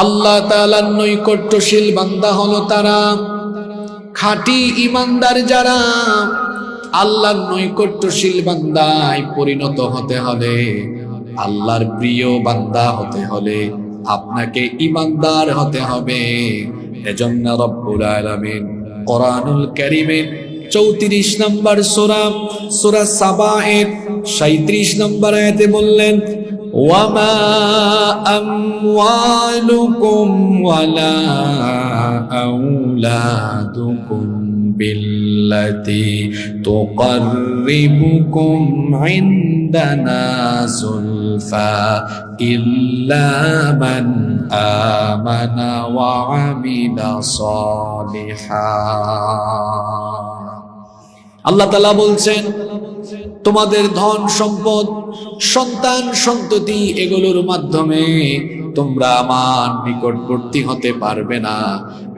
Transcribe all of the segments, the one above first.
আল্লাহ তাআলার নৈকট্যশীল বান্দা হলো তারা, খাঁটি ঈমানদার যারা। আল্লাহর নৈকট্যশীল বান্দায় পরিণত হতে হলে, আল্লাহর প্রিয় বান্দা হতে হলে আপনাকে ঈমানদার হতে হবে। এজন্য রব্বুল আলামিন কোরআনুল কারীমের 34 নম্বর সূরা সূরা সাবা-এর 37 নম্বর আয়াতে বললেন, ওয়ামা আমওয়ালুকুম ওয়ালা আওলাদুকুম বিল্লাতি তুকাররিবুকুম ইনদানা যুলফা ইল্লা মান আমানা ওয়া আমিলা সালিহান। আল্লাহ তাআলা বলছেন, তোমাদের ধন সম্পদ, সন্তান সন্ততি, এগুলোর মাধ্যমে তোমরা আমার নিকটবর্তী হতে পারবে না,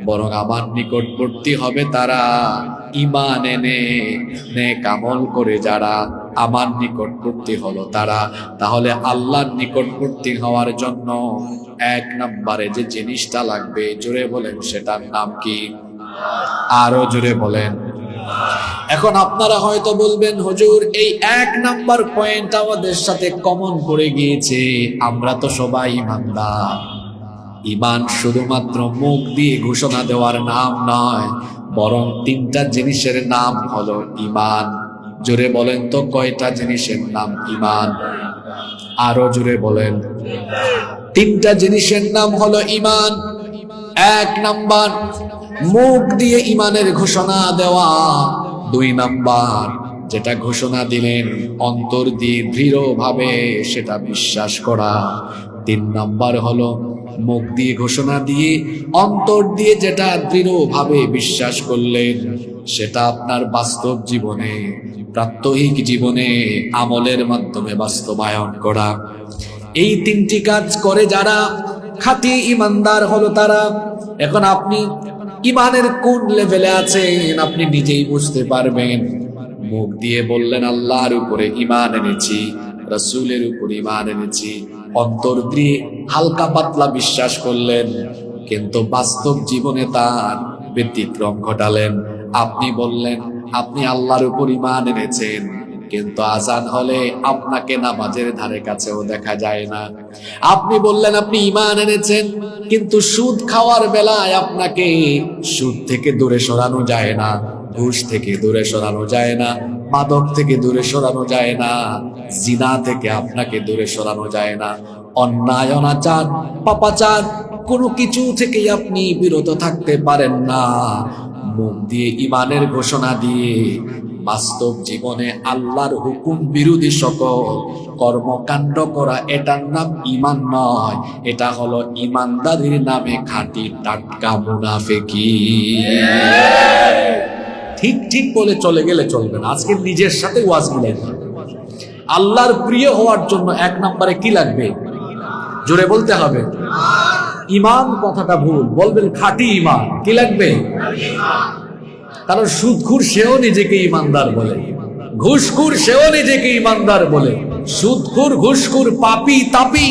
বরং আমার নিকটবর্তী হবে তারা ঈমান এনে নেক আমল করে যারা আমার নিকটবর্তী হলো তারা। তাহলে আল্লাহর নিকটবর্তী হওয়ার জন্য 1 নম্বরে যে জিনিসটা লাগবে, জোরে বলেন সেটার নাম কি? আরো জোরে বলেন। এখন আপনারা হয়তো বলবেন, হুজুর এই 1 নাম্বার পয়েন্ট আমাদের সাথে কমন পড়ে গিয়েছে, আমরা তো সবাই ঈমানদার। ঈমান শুধুমাত্র মুখ দিয়ে ঘোষণা দেওয়ার নাম নয়, বরং 3টা জিনিসের নাম হলো ঈমান। জোরে বলেন তো, কয়টা জিনিসের নাম ঈমান? আরো জোরে বলেন। 3টা জিনিসের নাম হলো ঈমান। 1 নাম্বার মুখ দিয়ে ঈমানের ঘোষণা দেওয়া, 2 নাম্বার যেটা ঘোষণা দিলেন অন্তর দিয়ে দৃঢ়ভাবে সেটা বিশ্বাস করা, 3 নাম্বার হলো মুখ দিয়ে ঘোষণা দিয়ে অন্তর দিয়ে যেটা দৃঢ়ভাবে বিশ্বাস করলেন সেটা আপনার বাস্তব জীবনে, প্রাত্যহিক জীবনে আমলের মাধ্যমে বাস্তবায়ন করা। এই 3টি কাজ করে যারা খাঁটি ঈমানদার হলো তারা। এখন আপনি ঈমানের কোন লেভেলে আছেন আপনি নিজেই বুঝতে পারবেন। মুখ দিয়ে বললেন আল্লাহর উপরে ঈমান এনেছি, রাসূলের উপরে ঈমান এনেছি, অন্তর দিয়ে হালকা পাতলা বিশ্বাস করলেন, কিন্তু বাস্তব জীবনে তার ব্যতিক্রম ঘটালেন। আপনি বললেন আপনি আল্লাহর উপর ঈমান এনেছেন, কিন্তু আজান হলে আপনাকে নামাজের ধারে কাছেও দেখা যায় না। আপনি বললেন আপনি ঈমান এনেছেন, কিন্তু সুদ খাওয়ার বেলায় আপনাকে সুদ থেকে দূরে সরানো যায় না, ঘুষ থেকে দূরে সরানো যায় না, মাদক থেকে দূরে সরানো যায় না, জিনা থেকে আপনাকে দূরে সরানো যায় না, অন্যায় অনাচার পাপাচার কোনো কিছু থেকেই আপনি বিরত থাকতে পারেন না। মুখ দিয়ে ঈমানের ঘোষণা দিয়ে বাস্তব জীবনে আল্লাহর হুকুম বিরোধী সকল কর্মকাণ্ড করা, এটার নাম ঈমান নয়, এটা হলো ঈমানদারির নামে খাঁটি টাটকা মুনাফিকি। ঠিক ঠিক বলে চলে গেলে চলবে না, আজকে নিজের সাথে ওয়াজ মিলাই। আল্লাহর প্রিয় হওয়ার জন্য 1 নম্বরে কি লাগবে? জোরে বলতে হবে। ঈমান কথাটা ভুল, বলবেন খাঁটি ঈমান। কি লাগবে? কারণ সুদখোর সেও নিজেকে ঈমানদার বলে, ঘুষখোর সেও নিজেকে ঈমানদার বলে। সুদখোর, ঘুষখোর, পাপী তাপী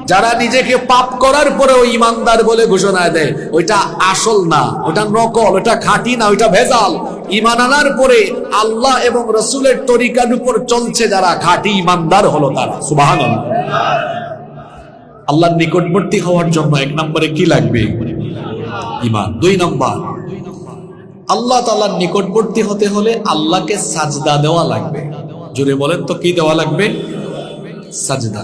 যারা নিজেকে পাপ করার পরেও ঈমানদার বলে ঘোষণা দেয়, ওইটা আসল না, ওটা নকল, ওটা খাঁটি না, ওইটা ভেজাল। ঈমান আনার পরে আল্লাহ এবং রাসূলের তরিকার উপর চলছে যারা, খাঁটি ঈমানদার হলো তারা। সুবহানাল্লাহ। আল্লাহর নিকটবর্তী হওয়ার জন্য 1 নম্বরে কি লাগবে? ঈমান। 2 নম্বর, আল্লাহ তাআলার নিকটবর্তী হতে হলে আল্লাহকে সাজদা দেওয়া লাগবে। জোরে বলেন তো, কি দেওয়া লাগবে? সাজদা।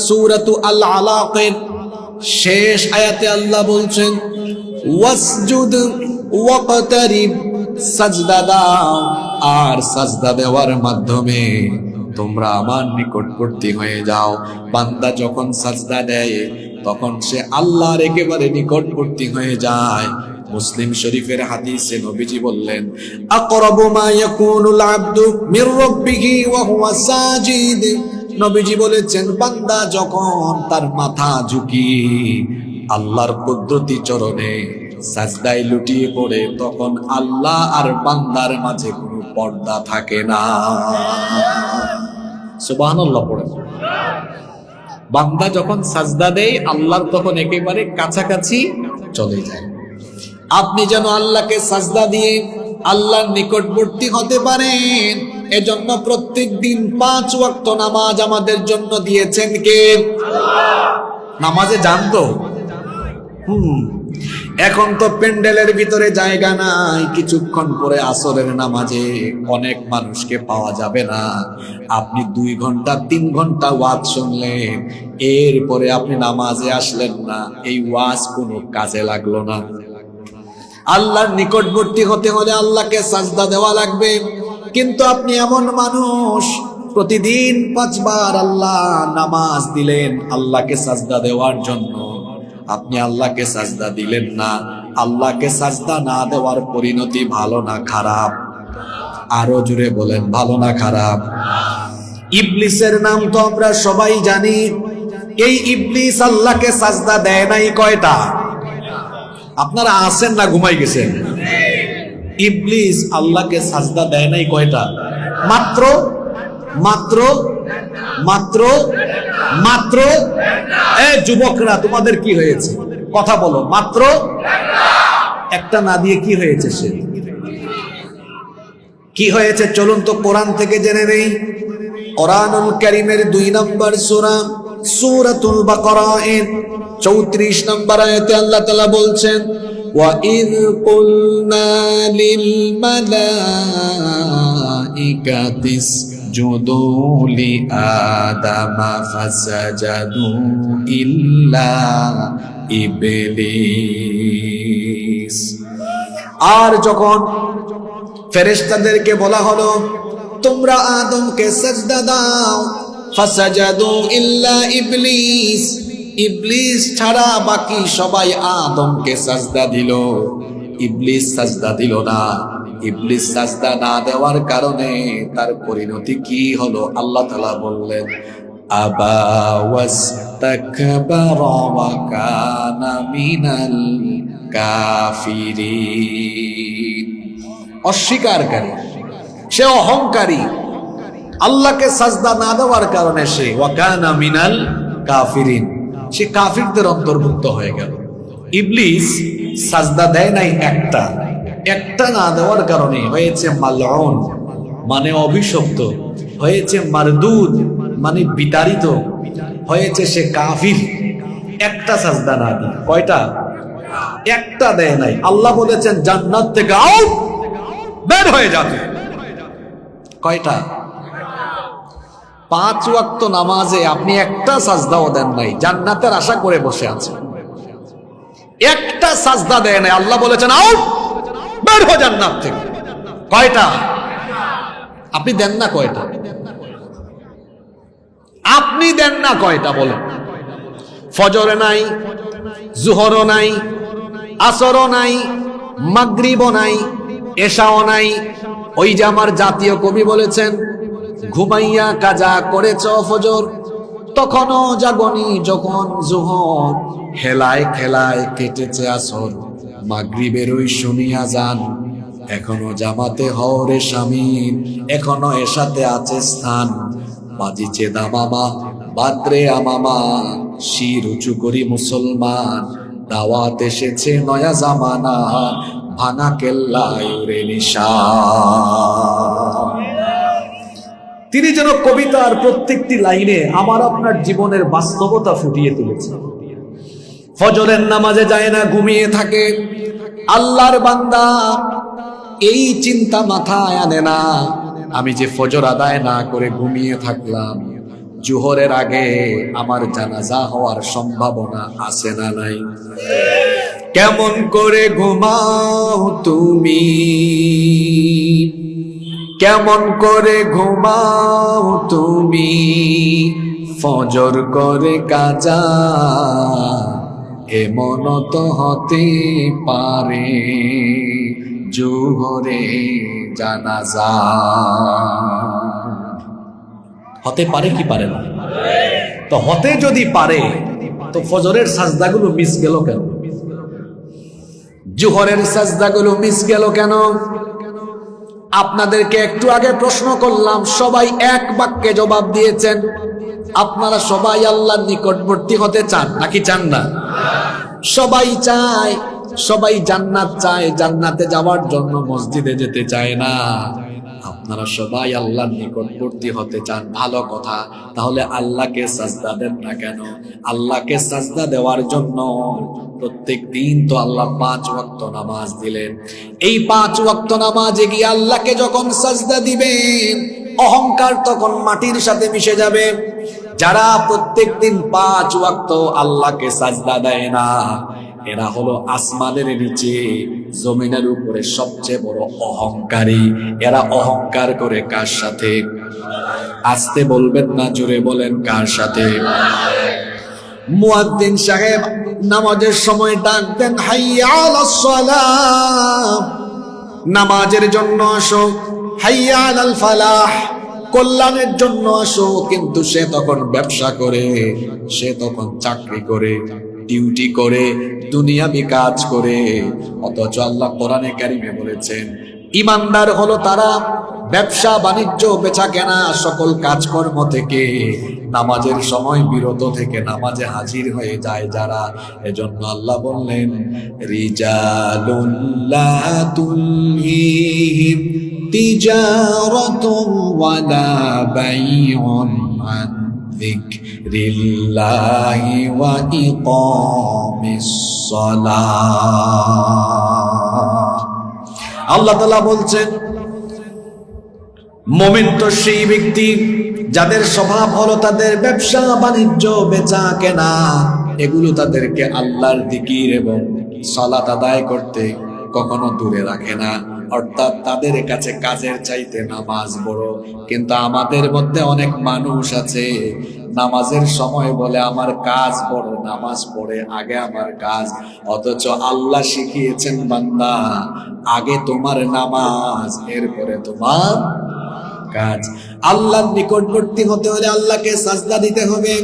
সূরাতু আল আলাকের শেষ আয়াতে আল্লাহ বলছেন, ওয়াসজুদ ওয়াকতারিব, সাজদা দাও, আর সাজদা দেওয়ার মাধ্যমে তোমরা আমার নিকটবর্তী হয়ে যাও। বান্দা যখন সাজদা দেয় তখন সে আল্লাহর একেবারে নিকটবর্তী হয়ে যায়। মুসলিম শরীফের হাদিসে নবীজি বললেন, আকরাবু মা ইয়াকুনুল আবদু মির রাব্বিহি ওয়া হুয়া সাজিদ। নবীজি বলেছেন, বান্দা যখন তার মাথা ঝুঁকিয়ে আল্লাহর কুদরতি চরণে সাজদায় লুটিয়ে পড়ে, তখন আল্লাহ আর বান্দার মাঝে কোনো পর্দা থাকে না। সুবহানাল্লাহ পড়েন। বান্দা যখন সাজদা দেয় আল্লাহর তখন একেবারে কাছাকাছি চলে যায়। আপনি যেন আল্লাহকে সাজদা দিয়ে আল্লাহর নিকটবর্তী হতে পারেন, এজন্য প্রত্যেক দিন 5 ওয়াক্ত নামাজ আমাদের জন্য দিয়েছেন কে? নামাজে জানতো এখন তো প্যান্ডেলের ভিতরে জায়গা নাই, কিছুক্ষণ পরে আসরের নামাজে অনেক মানুষকে পাওয়া যাবে না। আপনি 2 ঘন্টা 3 ঘন্টা ওয়াজ শুনলেন, এরপরে আপনি নামাজে আসলেন না, এই ওয়াজ কোনো কাজে লাগলো না। আল্লাহর নিকটবর্তী হতে হলে আল্লাহকে সাজদা দেওয়া লাগবে। কিন্তু আপনি এমন মানুষ, প্রতিদিন 5 বার আল্লাহ নামাজ দিলেন আল্লাহকে সাজদা দেওয়ার জন্য, আপনি আল্লাহকে সাজদা দিলেন না। আল্লাহকে সাজদা না দেওয়ার পরিণতি ভালো না খারাপ? আরো জোরে বলেন, ভালো না খারাপ? ইবলিসের নাম তো আমরা সবাই জানি। এই ইবলিস আল্লাহকে সাজদা দেয় নাই কয়টা? আপনারা আছেন না ঘুমাই গেছেন? ইবলিস আল্লাহকে সাজদা দেয় নাই কয়টা? মাত্র মাত্র মাত্র মাত্র যুবকরা তোমাদের কি হয়েছে? কথা বলো। মাত্র একটা না দিয়ে কি হয়েছে? সে কি হয়েছে? চলুন তো কোরআন থেকে জেনে নেই। কোরআনুল কারীমের 2 নম্বর সূরা সূরাতুল বাকারা এর 34 নম্বর আয়াতে আল্লাহ তাআলা বলছেন, ওয়া ইয কুলনা লিল মালাইকাতি ইসজুদু লি আদামা ফাসাজাদু ইল্লা ইবলিস। আর যখন ফেরেশতাদেরকে বলা হলো তোমরা আদমকে সাজদা দাও, ফাসাজাদু ইল্লা ইবলিস, ইবলিস ছাড়া বাকি সবাই আদমকে সাজদা দিল, ইবলিস সাজদা দিল না। ইবলিস সাজদা না দেওয়ার কারণে তার পরিণতি কি হলো? আল্লাহ তাআলা বললেন, আবা ওয়াস্তাকবারা ওয়া কানা মিনাল কাফিরিন। অস্বীকারী, সে অহংকারী। আল্লাহকে সাজদা না দেওয়ার কারণে সে ওয়া কানা মিনাল কাফিরিন, সে কাফিরদের অন্তর্ভুক্ত হয়ে গেল। ইবলিস সাজদা দেয় নাই একটা না দেওয়ার কারণে হয়েছে মালউন, মানে অভিশপ্ত, হয়েছে মারদুদ, মানে বিতাড়িত, হয়েছে সে কাফির। একটা সাজদা না দিয়ে। কয়টা? একটা দেয় নাই। আল্লাহ বলেছেন জান্নাত থেকে আউট, বের হয়ে যাবে। কয়টা? 5 ওয়াক্ত নামাজে আপনি একটা সাজদাও দেন নাই, জান্নাতের আশা করে বসে আছেন। একটা সাজদা দেয় নাই, আল্লাহ বলেছেন আউট, বের হো জান্নাত থেকে। কয়টা? আপনি দেন না কয়টা? আপনি দেন না কয়টা বলেন? ফজরে নাই, জোহরও নাই, আসরও নাই, মাগরিবও নাই, এশাও নাই। ওই যে আমার জাতীয় কবি বলেছেন, ঘুমাইয়া কাজা করেছ ফজর, তখনও জাগনি যখন জোহর, হেলায় খেলায় কেটেছে আসর, মাগরিবের ওই শুনিয়া যান, এখনো জামাতে হওরে শামিল, এখনো এসাতে আছে স্থান, বাজিছে দামামা বাদ্রে আমামা, শির উঁচু করি মুসলমান, দাওয়াত এসেছে নয়া জামানা, ভাঙা কেল্লায় উড়ে নিশান। তিনি যেন কবিতার প্রত্যেকটি লাইনে আমার আপনার জীবনের বাস্তবতা ফুটিয়ে তুলেছে। ফজরের নামাজে যায় না, ঘুমিয়ে থাকে। আল্লাহর বান্দা এই চিন্তা মাথায় আনে না, আমি যে ফজর আদায় না করে ঘুমিয়ে থাকলাম, জোহরের আগে আমার জানাজা হওয়ার সম্ভাবনা আছে না নাই? কেমন করে ঘুমাও তুমি, কেমন করে ঘুমাও তুমি, ফজর করে কাজা, এমন তো হতে পারে জোহরে জানাজা। হতে পারে কি পারে না? তো হতে যদি পারে তো ফজরের সাজদাগুলো মিস গেল কেন? জোহরের সাজদাগুলো মিস গেল কেন? আপনাদেরকে একটু আগে প্রশ্ন করলাম, সবাই এক বাক্যে জবাব দিয়েছেন। আপনারা সবাই আল্লাহর নিকটবর্তী হতে চান নাকি চান না? সবাই চায়, সবাই জান্নাত চায়, জান্নাতে যাওয়ার জন্য মসজিদে যেতে চায় না। আপনারা সবাই আল্লাহর নিকটবর্তী হতে চান, ভালো কথা। তাহলে আল্লাহকে সাজদা দেন না কেন? আল্লাহকে সাজদা দেওয়ার জন্য প্রত্যেক দিন তো আল্লাহ 5 ওয়াক্ত নামাজ দিলেন। এই 5 ওয়াক্ত নামাজে গিয়ে আল্লাহকে যখন সাজদা দিবেন, অহংকার তখন মাটির সাথে মিশে যাবে। যারা প্রত্যেক দিন 5 ওয়াক্ত আল্লাহকে সাজদা দেয় না, এরা হলো আসমানের নিচে জমিনের উপরে সবচেয়ে বড় অহংকারী। এরা অহংকার করে কার সাথে? আস্তে বলবেন না, জোরে বলেন, কার সাথে? মুয়াজ্জিন সাহেব নামাজের সময় ডাক দেন, হাইয়া আলাস সালাহ, নামাজের জন্য আসো, হাইয়া আলাল ফালাহ, কল্যাণের জন্য আসো। কিন্তু সে তখন ব্যবসা করে, সে তখন চাকরি করে, ডিউটি করে, দুনিয়াবি কাজ করে। অথচ আল্লাহ কোরআনে কারিমে বলেছেন, ইমানদার হলো তারা ব্যবসা বাণিজ্য বেচা কেনা সকল কাজকর্ম থেকে নামাজের সময় বিরত থেকে নামাজে হাজির হয়ে যায় যারা। এজন্য আল্লাহ বললেন, রিজালুন লা তুলহিহিম তিজারাতুন ওয়ালা বাইউন আন যিকরিল্লাহি ওয়া ইকামিস সালাহ। আল্লাহ তাআলা বলছেন, মুমিন তো সেই ব্যক্তি যাদের স্বভাব হলো তাদের ব্যবসা বাণিজ্য বেচা কেনা, এগুলো তাদেরকে আল্লাহর জিকির এবং সালাত আদায় করতে কখনো দূরে রাখে না। অর্থাৎ তাদের কাছে কাজের চাইতে নামাজ বড়। কিন্তু আমাদের মধ্যে অনেক মানুষ আছে, নামাজের সময় বলে আমার কাজ বড়, নামাজ পড়ে আগে আমার কাজ। অথচ আল্লাহ শিখিয়েছেন, বান্দা আগে তোমার নামাজ, এরপরে তোমার কাজ। আল্লাহর নিকটবর্তী হতে হলে আল্লাহকে সাজদা দিতে হবে।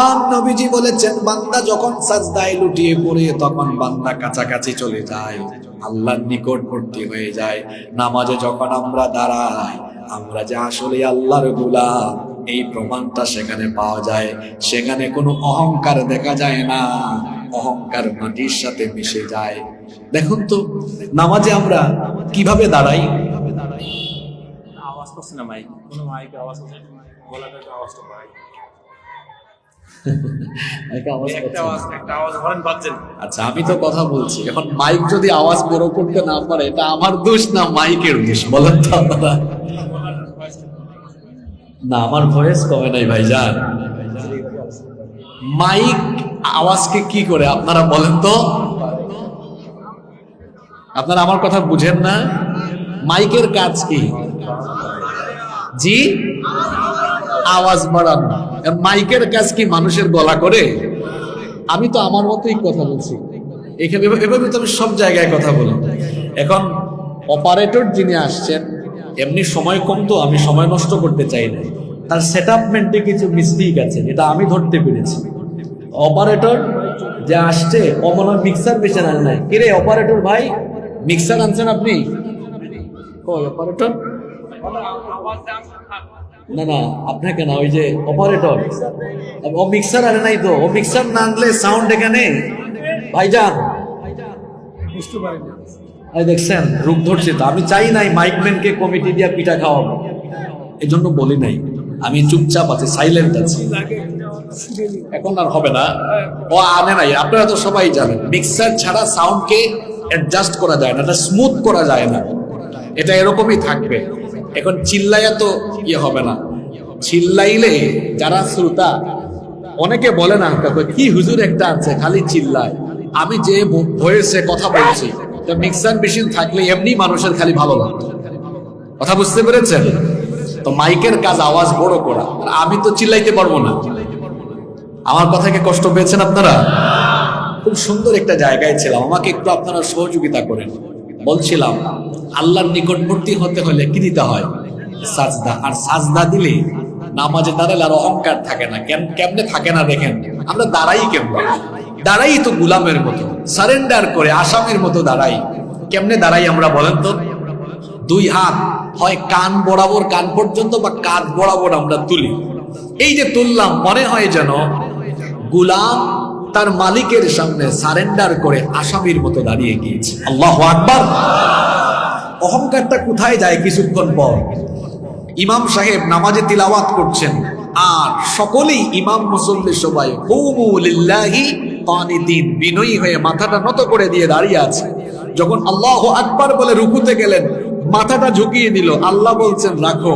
আর নবীজি বলেছেন, বান্দা যখন সাজদায় লুটিয়ে পড়ে তখন বান্দা কাছাকাছি চলে যায়, আল্লাহর নিকটবর্তী হয়ে যায়। নামাজে যখন আমরা দাঁড়াই, আমরা যে আসলে আল্লাহর গোলাম, এই প্রমাণটা সেখানে পাওয়া যায়। সেখানে কোনো অহংকার দেখা যায় না, অহংকার মাটির সাথে মিশে যায়। দেখুন তো নামাজে আমরা কিভাবে দাঁড়াই। আওয়াজ করছে না, মাইক কোনো মাইক আওয়াজ করছে, গলাটা আওয়াজটা বাড়াই, একটা আওয়াজ হরেন বাজছে। আচ্ছা, আমি তো কথা বলছি, এখন মাইক যদি আওয়াজ বড় করতে না পারে, এটা আমার দোষ না মাইকের দোষ? বলেন তো আপনারা। না, আমার ভয়েস কমে নাই ভাইজান। মাইক আওয়াজকে কি করে আপনারা বলেন তো? আপনারা আমার কথা বুঝেন না? মাইকের কাজ কি? জি, আওয়াজ বাড়ানো। মাইকের কাজ কি মানুষের গলা করে? আমি তো আমার মতোই কথা বলছি এখানে, এভাবে তো আমি সব জায়গায় কথা বলি। এখন অপারেটর যিনি আসছেন, এমনি সময় কম, তো আমি সময় নষ্ট করতে চাই না। তার সেটআপমেন্টে কিছু মিস্টেক আছে, এটা আমি ধরতে পেরেছি। অপারেটর যে আসছে, ও মনে হয় মিক্সার বেছে আনেন নাই। কিরে অপারেটর ভাই, মিক্সার আনছেন আপনি? কই অপারেটর? না না, আপনাকে না, ওই যে অপারেটর, ও মিক্সার আনে নাই তো। ও মিক্সার না আনলে সাউন্ড এখানে ভাইজান বুঝতে পারি না। দেখছেন রূপ ধরছে তো। আমি চাই নাই মাইকম্যানকে কমিটি দিয়া পিঠা খাওয়াবো, এই জন্য বলি নাই। আমি চুপচাপ আছি, সাইলেন্ট আছি। এখন আর হবে না, ও আনে নাই। আপনারা তো সবাই জানেন, মিক্সার ছাড়া সাউন্ডকে অ্যাডজাস্ট করা যায় না, এটা স্মুথ করা যায় না, এটা এরকমই থাকবে। এখন চিল্লাইয়া তো ইয়ে হবে না। চিল্লাইলে যারা শ্রোতা, অনেকে বলে না কি হুজুর একটা আছে খালি চিল্লায়। আমি যে ভয়েসে কথা বলছি, মিক্সার মেশিন থাকলে এমনি মানুষের খালি ভালো লাগতো। কথা বুঝতে পেরেছেন তো? মাইকের কাজ আওয়াজ বড় করা, আমি তো চিল্লাইতে পারবো না। আমার কথাকে কষ্ট পেয়েছেন আপনারা? খুব সুন্দর একটা জায়গায় ছিলাম, আমাকে একটু আপনারা সহযোগিতা করেন। বলছিলাম আল্লাহর নিকটবর্তী হতে হলে কি দিতে হয়? সাজদা। আর সাজদা দিলে নামাজে দাঁড়ালে আর অহংকার থাকে না। কেমনে থাকে না দেখেন, আমরা দাঁড়াই কেমনে? দাঁড়াই তো গোলামের মতো, সারেন্ডার করে আসামের মতো দাঁড়াই। কেমনে দাঁড়াই আমরা বলেন তো? দুই হাত হয় কান বরাবর, কান পর্যন্ত, বা কাঁধ বরাবর আমরা তুলি। এই যে তুললাম, মনে হয় যেন গোলাম তার মালিকের সামনে সারেন্ডার করে আসামির মতো দাঁড়িয়ে গিয়েছে। আল্লাহু আকবার। অহংকারটা কোথায় যায়? কিছুক্ষণ পর ইমাম সাহেব নামাজে তিলাওয়াত করছেন, আর সকলেই ইমাম মুসল্লি সবাই কুমু লিল্লাহি কানিতিন, বিনয়ী হয়ে মাথাটা নত করে দিয়ে দাঁড়িয়ে আছে। যখন আল্লাহু আকবার বলে রুকুতে গেলেন, মাথাটা ঝুঁকিয়ে দিল। আল্লাহ বলছেন, রাখো,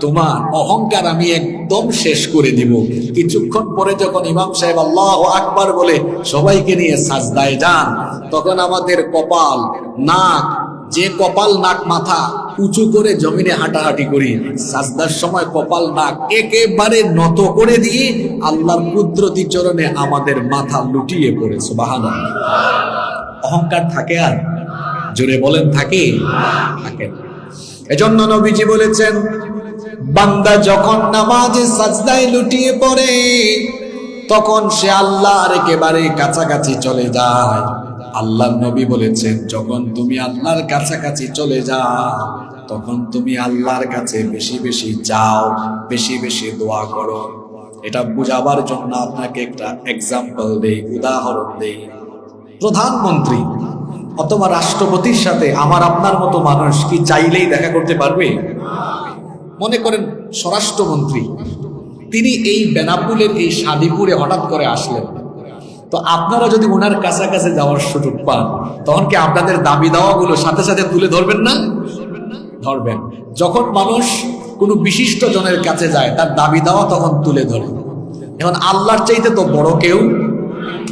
তোমার অহংকার আমি একদম শেষ করে দিব। কিছুক্ষণ পরে যখন ইমাম সাহেব আল্লাহু আকবার বলে সবাইকে নিয়ে সাজদায় যান, তখন আমাদের কপাল, নাক, যে কপাল, নাক, মাথা উঁচু করে জমিনে হাঁটাহাঁটি করি, সাজদার সময় কপাল, নাক একেবারে নত করে দিয়ে আল্লাহর কুদরতি চরণে আমাদের মাথা লুটিয়ে পড়ে। সুবহানাল্লাহ। অহংকার থাকে? আর জোরে বলেন, থাকে? থাকে না। এজন্য নবীজি বলেছেন, বান্দা যখন নামাজে সাজদায় লুটিয়ে পড়ে, তখন সে আল্লাহর একেবারে কাছাকাছি চলে যায়। আল্লাহর নবী বলেছেন, যখন তুমি আল্লাহর কাছাকাছি চলে যাও, তখন তুমি আল্লাহর কাছে বেশি বেশি চাও, বেশি বেশি দোয়া করো। এটা বুঝাবার জন্য আপনাকে একটা এক্সাম্পল দেই, উদাহরণ দেই। প্রধানমন্ত্রী অথবা রাষ্ট্রপতির সাথে আমার আপনার মতো মানুষ কি চাইলেই দেখা করতে পারবে? মনে করেন স্বরাষ্ট্রমন্ত্রী, তিনি এই বেনাপুলের এই শাদীপুরে হঠাৎ করে আসলেন, তো আপনারা যদি ওনার কাছাকাছি যাওয়ার সুযোগ পান, তখন কি আপনাদের দাবি দাওয়াগুলো সাথে সাথে তুলে ধরবেন না? ধরবেন। যখন মানুষ কোনো বিশিষ্ট জনের কাছে যায়, তার দাবি দাওয়া তখন তুলে ধরে। এখন আল্লাহর চাইতে তো বড় কেউ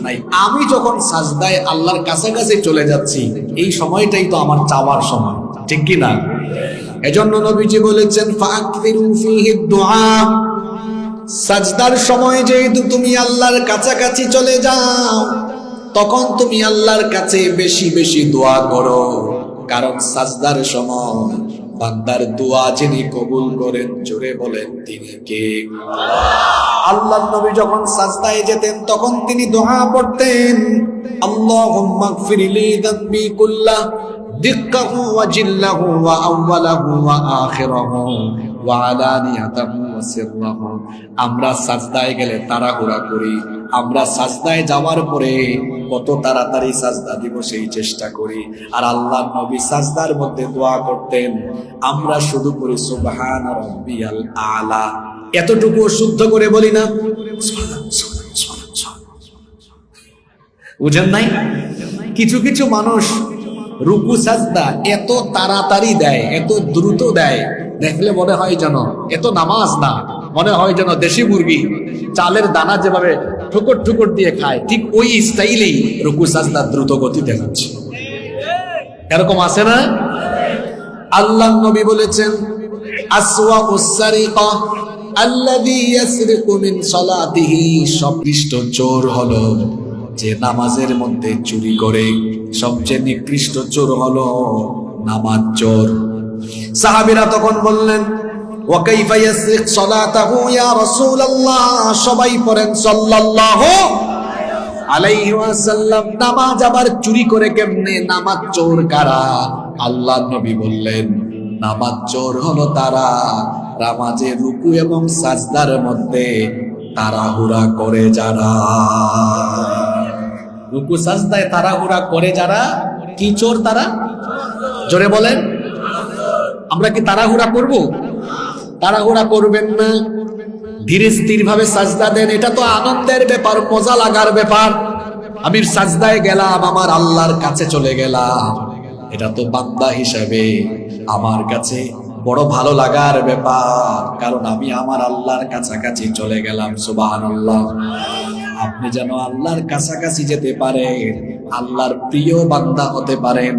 নাই। আমি যখন সাজদায় আল্লাহর কাছাকাছি চলে যাচ্ছি, এই সময়টাই তো আমার চাওয়ার সময়, ঠিক কি না? এজন্য নবীজি বলেছেন, ফাকফিরু ফীহি দুআ, সাজদার সময় যেহেতু তুমি আল্লাহর কাছাকাছি চলে যাও, তখন তুমি আল্লাহর কাছে বেশি বেশি দোয়া করো। কারণ সাজদার সময় বান্দার দোয়া যিনি কবুল করেন, জোরে বলেন, তিনি কে? আল্লাহর নবী যখন সাজদায় যেতেন, তখন তিনি দোয়া পড়তেন, আল্লাহুম্মা গফিরলি যামবি কুল্লাহ দিক্কাহু ওয়া জিল্লাহু ওয়া আউওয়ালাহু ওয়া আখিরাহু ওয়া আলানিয়াতাহু ওয়া সিররাহু। আমরা সাজদায় গেলে তাড়াহুড়া করি, আমরা সাজদায় যাওয়ার পরে কত তাড়াতাড়ি সাজদা দিব সেই চেষ্টা করি। আর আল্লাহর নবী সাজদার মধ্যে দোয়া করতেন, আমরা শুধু করি সুবহান রাব্বিয়াল আলা, এতটুকু শুদ্ধ করে বলি না? বুঝেন নাই? কিছু কিছু মানুষ রুকু সাজদা এত তাড়াতাড়ি দেয়, এত দ্রুত দেয়, দেখলে মনে হয় যেন এত নামাজ না, মনে হয় যেন দেশি মুরগি চালের দানা যেভাবে ঠুকর ঠুকর দিয়ে খায়, ঠিক ওই স্টাইলেই রুকু সাজদা দ্রুত গতিতে হচ্ছে। এরকম আছে না? আল্লাহর নবী বলেছেন, আসওয়াউস সারিকা আল্লাযী ইয়াসরিকু মিন সালাতিহি, সবৃষ্ট চোর হলো যে নামাজের মধ্যে চুরি করে। সবচেয়ে নিকৃষ্ট চোর হলো নামাজ চোর। সাহাবীরা তখন বললেন, ওয়া কাইফা ইয়াসরিক সালাতাহু ইয়া রাসূলুল্লাহ, সবাই পড়েন সাল্লাল্লাহু আলাইহি ওয়াসাল্লাম, নামাজ আবার চুরি করে কেমনে? নামাজ চোর কারা? আল্লাহর নবী বললেন, নামাজ চোর হলো তারা নামাজে রুকু এবং সাজদার মধ্যে তাড়াহুড়া করে যারা। রুকু সাজদায় তাড়াহুড়া করে যারা, কি চোর তারা? জোরে বলেন। আমরা কি তাড়াহুড়া করব? তাড়াহুড়া করবেন না, ধীরে স্থির ভাবে সাজদা দেন। এটা তো আনন্দের ব্যাপার, মজা লাগার ব্যাপার। আমি সাজদায় গেলাম, আমার আল্লাহর কাছে চলে গেলাম, এটা তো বান্দা হিসাবে আমার কাছে বড় ভালো লাগার ব্যাপার, কারণ আমি আমার আল্লাহর কাছাকাছি চলে গেলাম। সুবহানাল্লাহ। আপনি যেন আল্লাহর কাছাকাছি যেতে পারেন, আল্লাহর প্রিয় বান্দা হতে পারেন,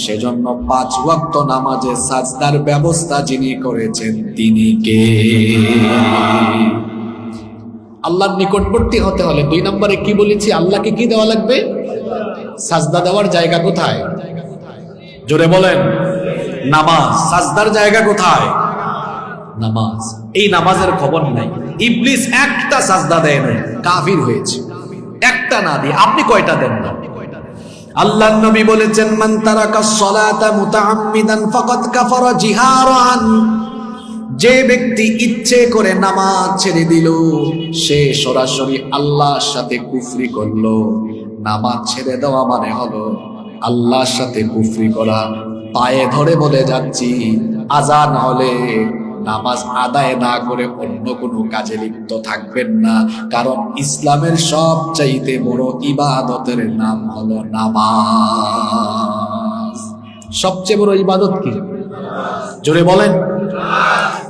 সেজন্য 5 ওয়াক্ত নামাজে সাজদার ব্যবস্থা যিনি করেছেন তিনি কে? আল্লাহর নিকটবর্তী হতে হলে 2 নম্বরে কি বলেছি? আল্লাহকে কি দেওয়া লাগবে? সাজদা দেওয়ার জায়গা কোথায়? জোরে বলেন। নামাজ। সাজদার জায়গা কোথায়? নামাজ। এই নামাজের খবর নাই। ইবলিস একটা সাজদা দেয় না, কাফির হয়েছে। একটা না দিয়ে আপনি কয়টা দেন না? আল্লাহর নবী বলেছেন, মান তারাকা সলাতা মুতাআম্মিদান ফাকাদ কাফারা জিহারান, যে ব্যক্তি ইচ্ছে করে নামাজ ছেড়ে দিল সে সরাসরি আল্লাহর সাথে কুফরি করলো। নামাজ ছেড়ে দেওয়া মানে হলো আল্লাহর সাথে কুফরি করা। পায়ে ধরে বলে যাচ্ছি, আজান হলে নামাজ আদায় না করে অন্য কোনো কাজে লিপ্ত থাকবেন না, কারণ ইসলামের সবচাইতে বড় ইবাদতের নাম হলো নামাজ। সবচেয়ে বড় ইবাদত কি? জোরে বলেন,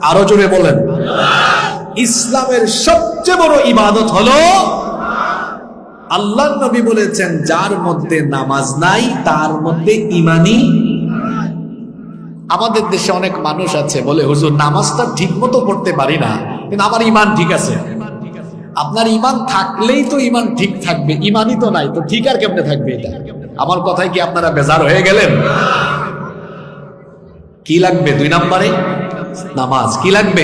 আরো জোরে বলেন। ইসলামের সবচেয়ে বড় ইবাদত হলো, আল্লাহর নবী বলেছেন, যার মধ্যে নামাজ নাই তার মধ্যে ঈমানই। আমাদের দেশে অনেক মানুষ আছে বলে, হুজুর নামাজটা ঠিক মতো পড়তে পারি না, কিন্তু আমার ঈমান ঠিক আছে। আপনার ঈমান থাকলেই তো ঈমান ঠিক থাকবে, ঈমানই তো নাই, তো ঠিক আর কেমনে থাকবে? এটা আমার কথায় কি আপনারা বেজার হয়ে গেলেন? কি লাগবে? 2 নম্বরে নামাজ। কি লাগবে?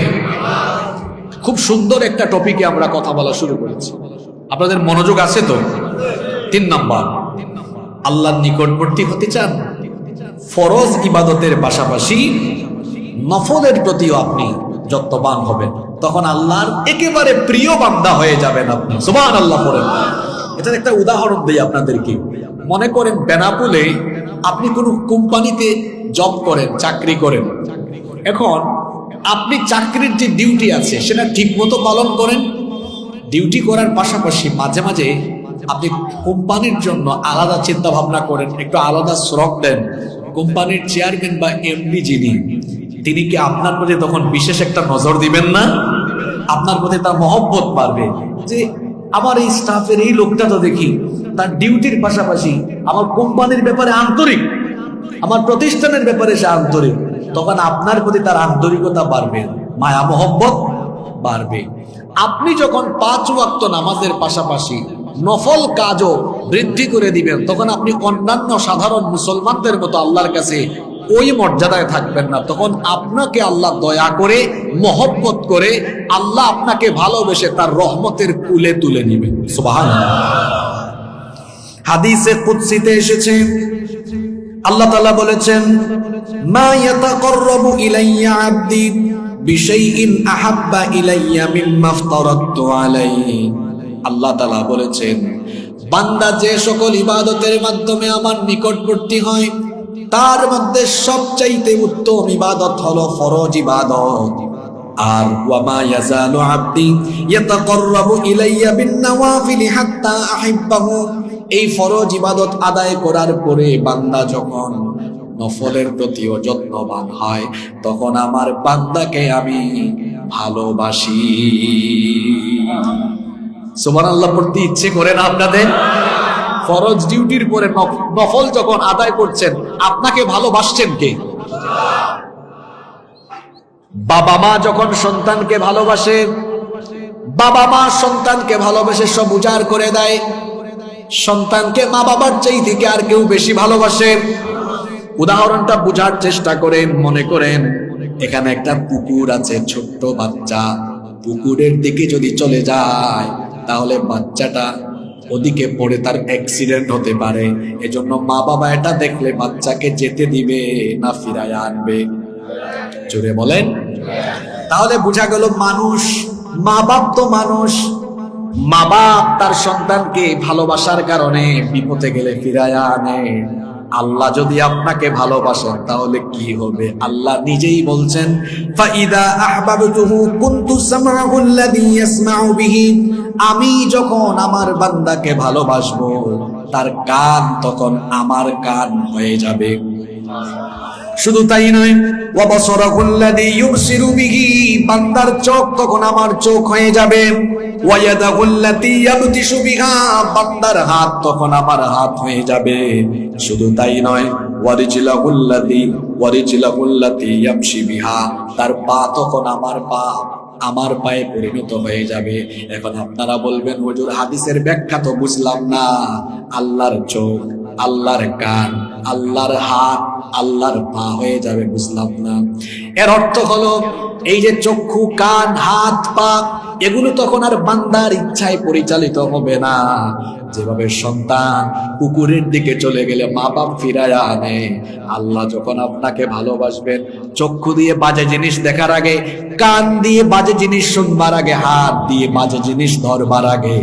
খুব সুন্দর একটা টপিকে আমরা কথা বলা শুরু করেছি, আপনাদের মনোযোগ আছে তো? 3 নম্বর, আল্লাহর নিকটবর্তী হতে চান, ফরজ ইবাদতের পাশাপাশি নফলের প্রতিও আপনি যত্নবান হবেন, তখন আল্লাহর একেবারে প্রিয় বান্দা হয়ে যাবেন আপনি। সুবহানাল্লাহ পড়েন। এটার একটা উদাহরণ দেই আপনাদেরকে। মনে করেন বেনাপুলে আপনি কোনো কোম্পানিতে জব করেন, চাকরি করেন। এখন আপনি চাকরির যে ডিউটি আছে সেটা ঠিক মতো পালন করেন। ডিউটি করার পাশাপাশি মাঝে মাঝে আপনি কোম্পানির জন্য আলাদা চিন্তা ভাবনা করেন, একটু আলাদা শ্রম দেন। কোম্পানির চেয়ারম্যান বা এমডি যিনি, তিনি কি আপনার প্রতি তখন বিশেষ একটা নজর দিবেন না? আপনার প্রতি তার মহব্বত বাড়বে যে আমার এই স্টাফের এই লোকটা তো দেখি তার ডিউটির পাশাপাশি আমার কোম্পানির ব্যাপারে আন্তরিক, আমার প্রতিষ্ঠানের ব্যাপারে সে আন্তরিক। তখন আপনার প্রতি তার আন্তরিকতা বাড়বে, মায়া মহব্বত বাড়বে। আপনি যখন 5 ওয়াক্ত নামাজের পাশাপাশি নফল কাজও বৃদ্ধি করে দিবেন, তখন আপনি অন্যান্য সাধারণ মুসলমানদের মতো আল্লাহর কাছে ওই মর্যাদায় থাকবেন না। তখন আপনাকে আল্লাহ দয়া করে, মহব্বত করে, আল্লাহ আপনাকে ভালোবেসে তার রহমতের কুলে তুলে নেবেন। সুবহানাল্লাহ। হাদিসে কুদসিতে এসেছে, আল্লাহ তাআলা বলেছেন, মা ইয়াতাকাররাবু ইলাইয়া আবদি বিশাইইন আহাব্বা ইলাইয়া মিম্মা আফতারাতু আলাইহি। আল্লাহ তাআলা বলেছেন, বান্দা যে সকল ইবাদতের মাধ্যমে আমার নিকটবর্তী হয় তার মধ্যে সবচাইতে উত্তম ইবাদত হলো ফরজ ইবাদত। আর ওয়া মা ইয়াজালু আবদি ইয়াতাকাররাবু ইলাইয়া বিন নওয়াফিল হাত্তা আহিব্বাহু। এই ফরজ ইবাদত আদায় করার পরে বান্দা যখন নফলের প্রতিও যত্নবান হয়, তখন আমার বান্দাকে আমি ভালোবাসি। সুবহানাল্লাহ পড়তে ইচ্ছে করে না আপনাদের? ফরজ ডিউটির পরে নফল যখন আদায় করছেন, আপনাকে ভালোবাসছেন কে? বাবা মা যখন সন্তানকে ভালোবাসে, বাবা মা সন্তানকে ভালোবেসে সব উজাড় করে দেয়। সন্তানকে মা বাবার চাইতে কি আর কেউ বেশি ভালোবাসে? উদাহরণটা বোঝার চেষ্টা করেন। মনে করেন এখানে একটা পুকুর আছে, ছোট্ট বাচ্চা পুকুরের দিকে যদি চলে যায় তাহলে বাচ্চাটা ওদিকে পড়ে তার অ্যাক্সিডেন্ট হতে পারে। এজন্য মা বাবা এটা দেখলে বাচ্চাকে যেতে দিবে না ফিরায় আনবে? জোরে বলেন। তাহলে বোঝা গেল মানুষ, মা বাপ তো মানুষ, মা বাপ তার সন্তানকে ভালোবাসার কারণে বিপদে গেলে ফিরায় আনে। আল্লাহ যদি আপনাকে ভালোবাসেন তাহলে কি হবে? আল্লাহ নিজেই বলছেন, ফাইদা আহবাবতুহু কুনতু সামআহু আল্লাযী ইয়াসমাউ বিহি। আমি যখন আমার বান্দাকে ভালোবাসবো তার কান তখন আমার কান হয়ে যাবে। শুধু তাই নয়, ওয়া বাসারাহু আল্লাযী ইউবসিরু বিহি। বান্দার চোখ তখন আমার চোখ হয়ে যাবে। ওয়া ইয়াদাহু আল্লাতী ইয়াবতিশু বিহা। বান্দার হাত তখন আমার হাত হয়ে যাবে। শুধু তাই নয়, ওয়া রিজলাহু আল্লাতী ইয়ামশি বিহা। তার পা তখন আমার পায়ে পরিণত হয়ে যাবে। এখন আপনারা বলবেন, হুজুর হাদিসের ব্যাখ্যা তো বুঝলাম না। আল্লাহর চোখ, আল্লাহর কান, আল্লাহর হাত, আল্লাহর পা হয়ে যাবে, বুঝলাম না। এর অর্থ হলো এই যে চক্ষু, কান, হাত, পা এগুলো তখন আর বান্দার ইচ্ছায় পরিচালিত হবে না। যেভাবে সন্তান পুকুরের দিকে চলে গেলে মা বাপ ফিরায় আনে, আল্লাহ যখন আপনাকে ভালোবাসবেন, চক্ষু দিয়ে বাজে জিনিস দেখার আগে, কান দিয়ে বাজে জিনিস শুনবার আগে, হাত দিয়ে বাজে জিনিস ধরবার আগে,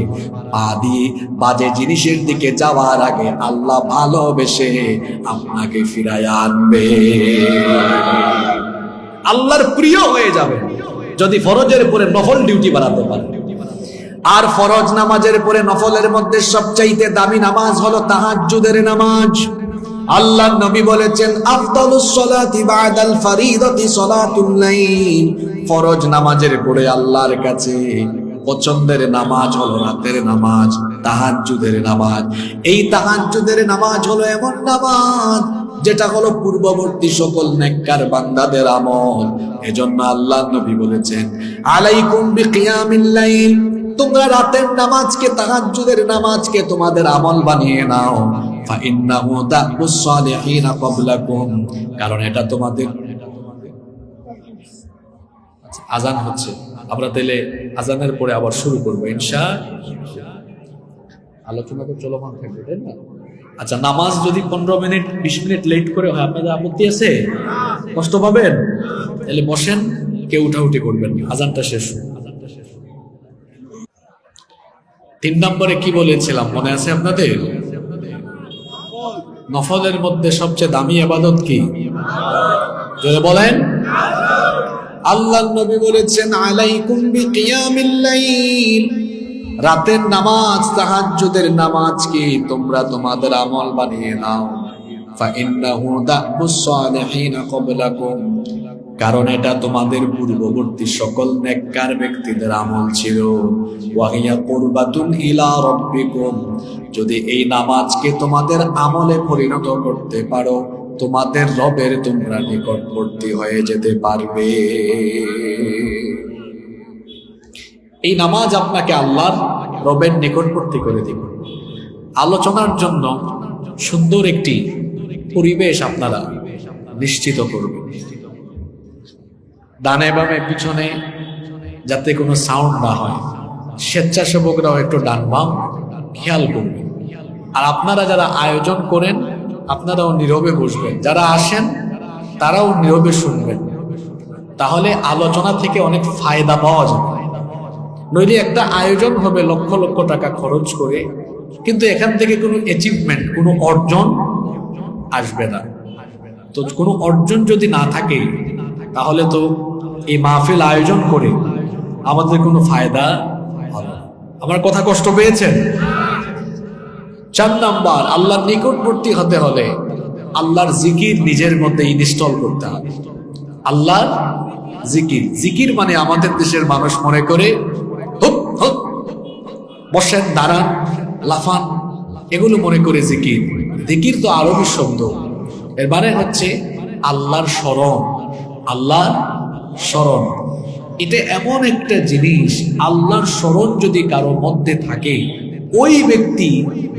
পা দিয়ে বাজে জিনিসের দিকে যাওয়ার আগে আল্লাহ ভালোবেসে আপনাকে ফিরায় আনবে। আল্লাহর প্রিয় হয়ে যাবে যদি ফরজের পরে নফল ডিউটি বানাতে পারে। আর ফরজ নামাজের পরে নফলের মধ্যে সবচাইতে দামি নামাজ হলো তাহাজ্জুদের নামাজ। আল্লাহর নবী বলেছেন, আফদালুস সালাতি বাদাল ফরিদাতি সালাতুল লাইল। ফরজ নামাজের পরে আল্লাহর কাছে পছন্দের নামাজ হলো রাতের নামাজ, তাহাজ্জুদের নামাজ। এই তাহাজ্জুদের নামাজ হলো এমন নামাজ যেটা হলো পূর্ববর্তী সকল নেককার বান্দাদের আমল। এজন্য আল্লাহর নবী বলেছেন, আলাইকুম বিকিয়ামিল লাইল, তোমরা রাতের নামাজকে, তাহাজ্জুদের নামাজকে তোমাদের আমল বানিয়ে নাও। ফাইন্নাহু দাবুস সালিহিন ক্বাবলাকুম, কারণ এটা তোমাদের। আজান হচ্ছে, আমরা তাহলে আজানের পরে আবার শুরু করবো ইনশাআল্লাহ। আলোচনা তো চলমান থাকবে, তাই না? আচ্ছা, নামাজ যদি 15 মিনিট 20 মিনিট লেট করে হয়, আপনাদের আপত্তি আছে? কষ্ট পাবেন? তাহলে বসেন, কেউ উঠাউঠি করবেন, আজানটা শেষ। 3 নম্বরে কি বলেছিলাম মনে আছে আপনাদের? নফলের মধ্যে সবচেয়ে দামি ইবাদত কি? জোরে বলেন। আল্লাহর নবী বলেছেন, আলাইকুম বিকিয়ামিল লাইল, রাতের নামাজ, তাহাজ্জুদের নামাজকে তোমরা তোমাদের আমল বানিয়ে নাও। ফাইন্নাহু দাবুস সালিহিন ক্বাবলাকুম, কারণ এটা তোমাদের পূর্ববর্তী সকল নেককার ব্যক্তিদের আমল ছিল। ওয়াহিয়া কুরবাতুন ইলা রাব্বিকুম, যদি এই নামাজকে তোমাদের আমলে পরিণত করতে পারো, তোমাদের রবের তোমরা নিকটবর্তী হয়ে যেতে পারবে। এই নামাজ আপনাকে আল্লাহর রবের নিকটবর্তী করে দিবে। আলোচনার জন্য সুন্দর একটি পরিবেশ আপনারা নিশ্চিত করবেন। ডানে বামে পিছনে যাতে কোনো সাউন্ড না হয়, স্বেচ্ছাসেবকরাও একটু ডান বাম খেয়াল করবেন। আর আপনারা যারা আয়োজন করেন, আপনারাও নীরবে বসবেন, যারা আসেন তারাও নীরবে শুনবেন। তাহলে আলোচনা থেকে অনেক ফায়দা পাওয়া যাবে। নইলে একটা আয়োজন হবে লক্ষ লক্ষ টাকা খরচ করে, কিন্তু এখান থেকে কোনো অ্যাচিভমেন্ট, কোনো অর্জন আসবে না। তো কোনো অর্জন যদি না থাকে, তাহলে তো এই মাহফিল আয়োজন করে আমাদের কোনো ফায়দা হবে না। আমার কথা কষ্ট পেয়েছেন? 4 নাম্বার, আল্লাহর নিকটবর্তী হতে হলে আল্লাহর জিকির নিজের মধ্যে ইনস্টল করতে হবে। আল্লাহর জিকির, জিকির মানে আমাদের দেশের মানুষ মনে করে হুপ হুপ, বসেন, দাঁড়ান, লাফান, এগুলো মনে করে জিকির। জিকির তো আরবি শব্দ, এর মানে হচ্ছে আল্লাহর স্মরণ। আল্লাহর স্মরণ এটা এমন একটা জিনিস, আল্লাহর স্মরণ যদি কারো মধ্যে থাকে, ওই ব্যক্তি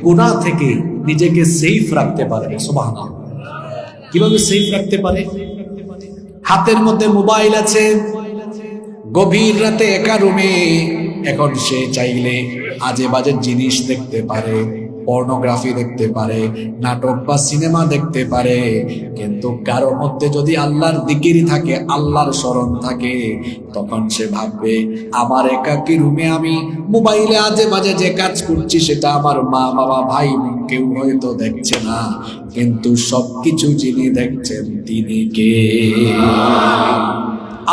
গুনাহ থেকে নিজেকে সেফ রাখতে পারে। সুবহানাল্লাহ। কিভাবে সেফ রাখতে পারে? হাতের মধ্যে মোবাইল আছে, গভীর রাতে একা রুমে, এখন সে চাইলে আজে বাজে জিনিস দেখতে পারে, পর্নোগ্রাফি দেখতে পারে, নাটক বা সিনেমা দেখতে পারে। কিন্তু কারো মধ্যে যদি আল্লাহর জিকির থাকে, আল্লাহর স্মরণ থাকে, তখন সে ভাববে, আমার একাকী রুমে আমি মোবাইলে আজে বাজে যে কাজ করছি সেটা আমার মা বাবা ভাই কেউ হয়তো দেখছে না, কিন্তু সবকিছু যিনি দেখছেন তিনি কে?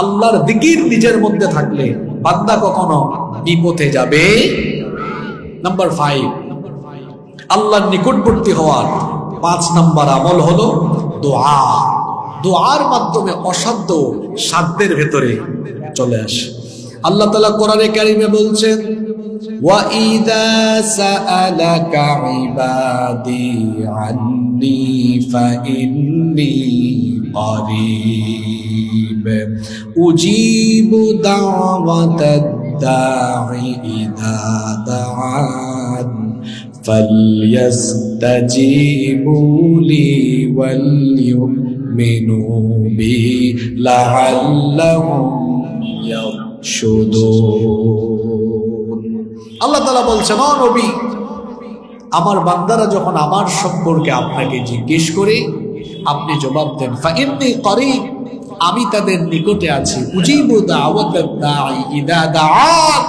আল্লাহর জিকির নিজের মধ্যে থাকলে বান্দা কখনো বিপথে যাবে। নাম্বার 5, আল্লাহর নিকটবর্তী হওয়ার 5 নাম্বার আমল হলো দোয়া। দোয়ার মাধ্যমে অসাধ্য সাধ্যের ভেতরে চলে আসে। আল্লাহ তাআলা কোরআনে কারিমে বলছেন, ওয়া ইযা সাআলাকা ইবাদি আন্নী ফাইন্নী করিব উজিবু দাওয়াতাদ দাঈ ইযা দাআন فَلْيَسْتَجِيبُوا لِي وَلْيُؤْمِنُوا بِي لَعَلَّهُمْ يَرْشُدُونَ। সুদূর। আল্লাহ তাআলা বলছেন, ও নবী, আমার বান্দারা যখন আমার সম্পর্কে আপনাকে জিজ্ঞেস করে আপনি জবাব দেন, ফাইন্নী করিব, আমি তাদের নিকটে আছি। উজিবু দাওয়াতাদ দাঈ ইযা দাআন,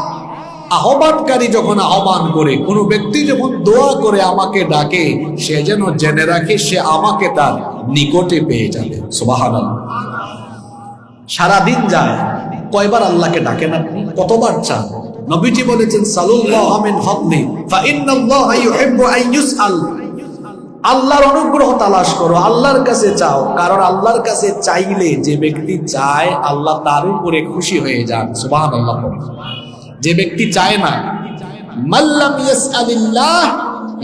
আহ্বানকারী যখন আহ্বান করে, কোন ব্যক্তি যখন দোয়া করে আমাকে ডাকে, সে যেন জেনে রাখে সে আমাকে তার নিকটে পেয়ে যাবে। সুবহানাল্লাহ। সারাদিন যায়, কয়বার আল্লাহকে ডাকেন আপনি? কতবার চান? নবীজি বলেছেন, সালুল্লাহ মিন ফাদলি ফাইন্নাল্লাহা ইউহিব্বু আন ইউসআল, আল্লাহর অনুগ্রহ তালাশ করো, আল্লাহর কাছে চাও, কারণ আল্লাহর কাছে চাইলে যে ব্যক্তি চায় আল্লাহ তার উপরে খুশি হয়ে যান। সুবহানাল্লাহ। যে ব্যক্তি চায় না, মাল্লাম ইয়াসআলিল্লাহ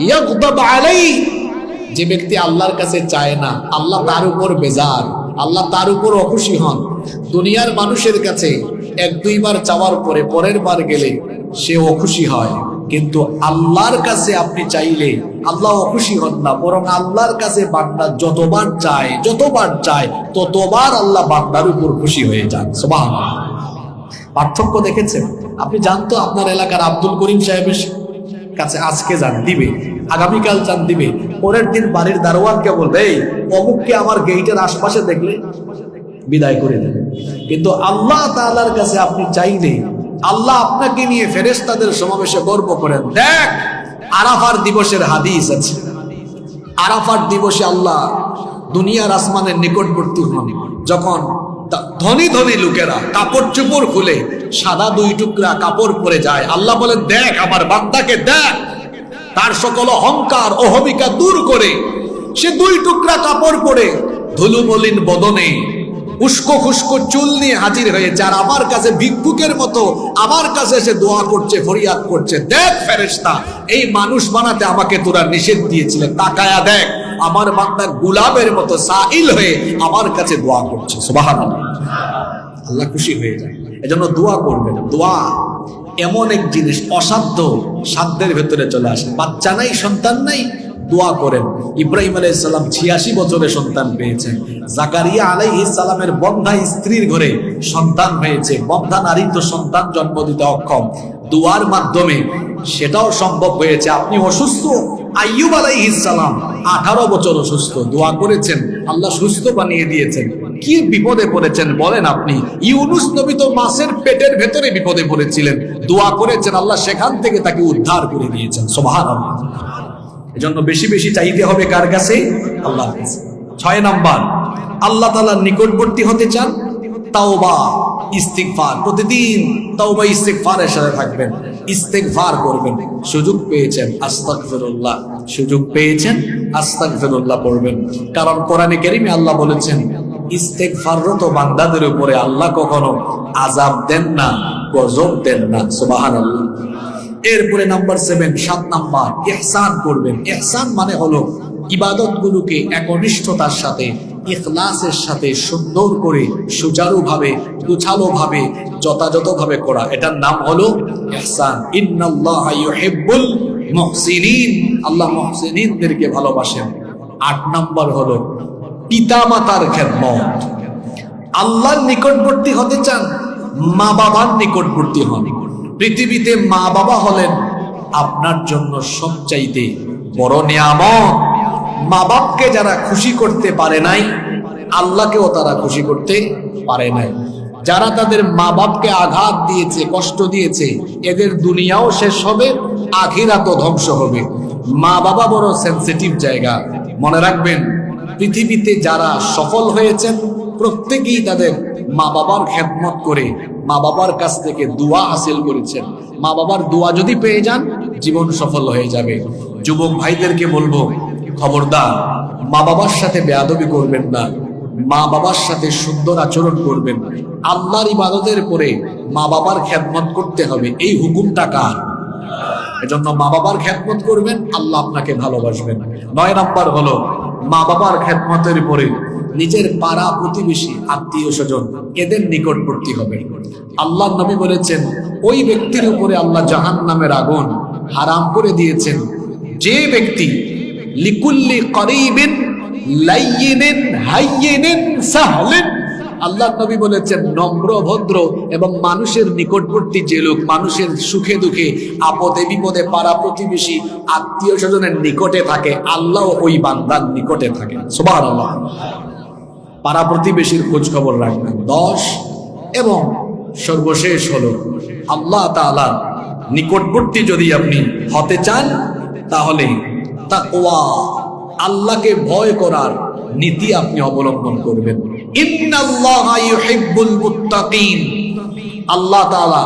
ইয়াগদাব আলাইহি, যে ব্যক্তি আল্লাহর কাছে চায় না আল্লাহ তার উপর বেজার, আল্লাহ তার উপর অখুশি হন। দুনিয়ার মানুষের কাছে এক দুইবার চাওয়ার পরে পরের বার গেলে সে অখুশি হয়, কিন্তু আল্লাহর কাছে আপনি চাইলে আল্লাহ অখুশি হন না, বরং আল্লাহর কাছে বান্দা যতবার চায় ততবার আল্লাহ বান্দার উপর খুশি হয়ে যান। সুবহানাল্লাহ। পার্থক্য দেখেছেন? আপনি জানতো আপনার এলাকার আব্দুল করিম সাহেবের কাছে আজকে যান, দিবে, আগামীকাল চান, দিবে, পরের দিন বাড়ির দারোয়ানকে বলবে, এই অমুককে আমার গেটের আশপাশে দেখলে বিদায় করে দেবে। কিন্তু আল্লাহ তাআলার কাছে আপনি চাইলে আল্লাহ আপনাকে নিয়ে ফেরেশতাদের সমাবেশে গর্ব করেন। দেখ, আরাফার দিবসের হাদিস আছে, আরাফার দিবসে আল্লাহ দুনিয়ার আসমানের নিকটবর্তী হন, যখন ধনী ধনী লোকেরা কাপড় চোপড় খুলে সাদা দুই টুকরা কাপড় পরে যায়, আল্লাহ বলেন, দেখ আমার বান্দাকে, দেখ, তার সকল অহংকার অহমিকা দূর করে সে দুই টুকরা কাপড় পরে ধুলো মলিন বদনে উস্কো খুস্কো চুল নিয়ে হাজির হয়েছে, আর আমার কাছে ভিক্ষুকের মতো আমার কাছে এসে দোয়া করছে, ফরিয়াদ করছে। দেখ ফেরেশতা, এই মানুষ বানাতে আমাকে তোরা নিষেধ দিয়েছিলেন, তাকায়া দেখ আমার বান্দা গোলাপের মতো সাইল হয়ে আমার কাছে দোয়া করছে। সুবহানাল্লাহ। আল্লাহ খুশি হয়ে যায়। এজন্য দোয়া করবেন। দোয়া এমন এক জিনিস, অসাধ্য সাধ্যের ভেতরে চলে আসে। বাচ্চা নাই, সন্তান নাই, দোয়া করেন। ইব্রাহিম আলাইহিস সালাম 86 বছরে সন্তান পেয়েছেন। জাকারিয়া আলাইহিস সালামের বন্ধা স্ত্রীর ঘরে সন্তান হয়েছে। বন্ধা নারী তো সন্তান জন্ম দিতে অক্ষম, দোয়ার মাধ্যমে সেটাও সম্ভব হয়েছে। আপনি অসুস্থ, আইয়ুব আলাইহিস সালাম 18 বছর অসুস্থ, দোয়া করেছেন, আল্লাহ সুস্থ বানিয়ে দিয়েছেন। কি বিপদে পড়েছেন বলেন আপনি? ইউনুস নবী তো মাছের পেটের ভেতরে বিপদে পড়েছিলেন, দোয়া করেছেন, আল্লাহ সেখান থেকে তাকে উদ্ধার করে দিয়েছেন। সুবহানাল্লাহ। এজন্য বেশি বেশি চাইতে হবে কার কাছে? আল্লাহর কাছে। 6 নাম্বার, আল্লাহ তাআলার নিকটবর্তী হতে চান, তাওবা ইস্তিগফার, প্রতিদিন তাওবা ইস্তিগফারের সাথে থাকবেন, ইস্তিগফার করবেন। সুযোগ পেয়েছেন আস্তাগফিরুল্লাহ, সুযোগ পেয়েছেন আস্তাগফিরুল্লাহ পড়বেন। কারণ কোরআনে কারীমে আল্লাহ বলেছেন, ইস্তিগফাররত বান্দাদের উপরে আল্লাহ কখনো আযাব দেন না, গজব দেন না। সুবহানাল্লাহ। এরপরে নাম্বার 7, 7 নাম্বার, ইহসান করবেন। ইহসান মানে হলো ইবাদতগুলোকে একনিষ্ঠতার সাথে, ইখলাসের সাথে সুন্দর করে, সুচারুভাবে, গুছালোভাবে, যথাযথভাবে করা। এটার নাম হলো ইহসান। ইন্নাল্লাহা ইউহিব্বুল মুহসিনিন, আল্লাহ মুহসিনিনদেরকে ভালোবাসেন। 8 নাম্বার হলো পিতামাতার খেদমত। আল্লাহর নিকটবর্তী হতে চান, মা বাবার নিকটবর্তী হন। পৃথিবীতে মা বাবা হলেন আপনার জন্য সবচাইতে বড় নিয়ামত। মা বাপকে যারা খুশি করতে পারে নাই, আল্লাহকেও তারা খুশি করতে পারে নাই। যারা তাদের মা বাপকে আঘাত দিয়েছে, কষ্ট দিয়েছে, এদের দুনিয়াও শেষ হবে, আখিরাতও ধ্বংস হবে। মা বাবা বড় সেনসিটিভ জায়গা। মনে রাখবেন, পৃথিবীতে যারা সফল হয়েছেন প্রত্যেকেই তাদের মা বাবার খেদমত করে মা বাবার কাছ থেকে দোয়া হাসিল করেছেন। মা বাবার দোয়া যদি পেয়ে যান, জীবন সফল হয়ে যাবে। যুবক ভাইদেরকে বলবো, খবরদার মা বাবার সাথে বেয়াদবি করবেন না, মা বাবার সাথে সুন্দর আচরণ করবেন। আল্লাহর ইবাদতের পরে মা বাবার খেদমত করতে হবে, এই হুকুমটা কার? এজন্য মা বাবার খেদমত করবেন, আল্লাহ আপনাকে ভালোবাসবেন। 9 নাম্বার হলো মা বাবার খেদমতের পরে নিজের পাড়া প্রতিবেশী, আত্মীয় স্বজন, এদের নিকটবর্তী হবে। আল্লাহ নবী বলেছেন, ওই ব্যক্তির উপরে আল্লাহ জাহান্নামের আগুন হারাম করে দিয়েছেন যে ব্যক্তি লিকুল্লি করিবিন লাইয়িনিন হাইয়িনিন সাহলিন আল্লাহ নবী বলেছেন নম্র ভদ্র এবং মানুষের নিকটবর্তী যে লোক, মানুষের সুখে দুঃখে আপদে বিপদে পাড়া প্রতিবেশী আত্মীয় স্বজনের নিকটে থাকে, আল্লাহ ওই বান্দার নিকটে থাকে। সুবহানাল্লাহ। পাড়া প্রতিবেশীর খোঁজ খবর রাখবেন। 10 এবং সর্বশেষ হলো আল্লাহ তাআলার নিকটবর্তী যদি আপনি হতে চান তাহলে তাকওয়া, আল্লাহকে ভয় করার নীতি আপনি অবলম্বন করবেন। ইন্নাল্লাহা ইউহিব্বুল মুত্তাকিন, আল্লাহ তাআলা